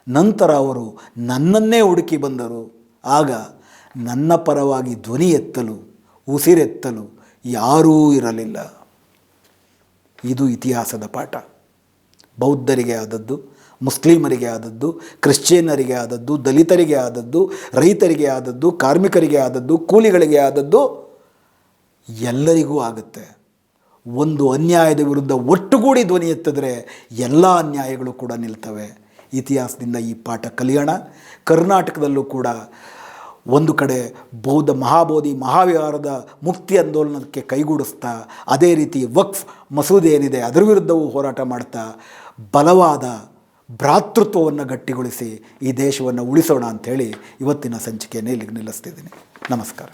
ನಂತರ ಅವರು ನನ್ನನ್ನೇ ಹುಡುಕಿ ಬಂದರು, ಆಗ ನನ್ನ ಪರವಾಗಿ ಧ್ವನಿ ಎತ್ತಲು, ಉಸಿರೆತ್ತಲು ಯಾರೂ ಇರಲಿಲ್ಲ. ಇದು ಇತಿಹಾಸದ ಪಾಠ. ಬೌದ್ಧರಿಗೆ ಆದದ್ದು, ಮುಸ್ಲಿಮರಿಗೆ ಆದದ್ದು, ಕ್ರಿಶ್ಚಿಯನ್ನರಿಗೆ ಆದದ್ದು, ದಲಿತರಿಗೆ ಆದದ್ದು, ರೈತರಿಗೆ ಆದದ್ದು, ಕಾರ್ಮಿಕರಿಗೆ ಆದದ್ದು, ಕೂಲಿಗಳಿಗೆ ಆದದ್ದು, ಎಲ್ಲರಿಗೂ ಆಗುತ್ತೆ. ಒಂದು ಅನ್ಯಾಯದ ವಿರುದ್ಧ ಒಟ್ಟುಗೂಡಿ ಧ್ವನಿ ಎತ್ತಿದ್ರೆ ಎಲ್ಲ ಅನ್ಯಾಯಗಳು ಕೂಡ ನಿಲ್ತವೆ. ಇತಿಹಾಸದಿಂದ ಈ ಪಾಠ ಕಲಿಯೋಣ. ಕರ್ನಾಟಕದಲ್ಲೂ ಕೂಡ ಒಂದು ಕಡೆ ಮಹಾಬೋಧಿ ಮಹಾವಿಹಾರದ ಮುಕ್ತಿ ಆಂದೋಲನಕ್ಕೆ ಕೈಗೂಡಿಸ್ತಾ, ಅದೇ ರೀತಿ ವಕ್ಫ್ ಮಸೂದೆ ಏನಿದೆ ಅದರ ವಿರುದ್ಧವೂ ಹೋರಾಟ ಮಾಡ್ತಾ ಬಲವಾದ ಭ್ರಾತೃತ್ವವನ್ನು ಗಟ್ಟಿಗೊಳಿಸಿ ಈ ದೇಶವನ್ನು ಉಳಿಸೋಣ ಅಂಥೇಳಿ ಇವತ್ತಿನ ಸಂಚಿಕೆಯನ್ನು ಇಲ್ಲಿಗೆ ನಿಲ್ಲಿಸ್ತಿದ್ದೀನಿ. ನಮಸ್ಕಾರ.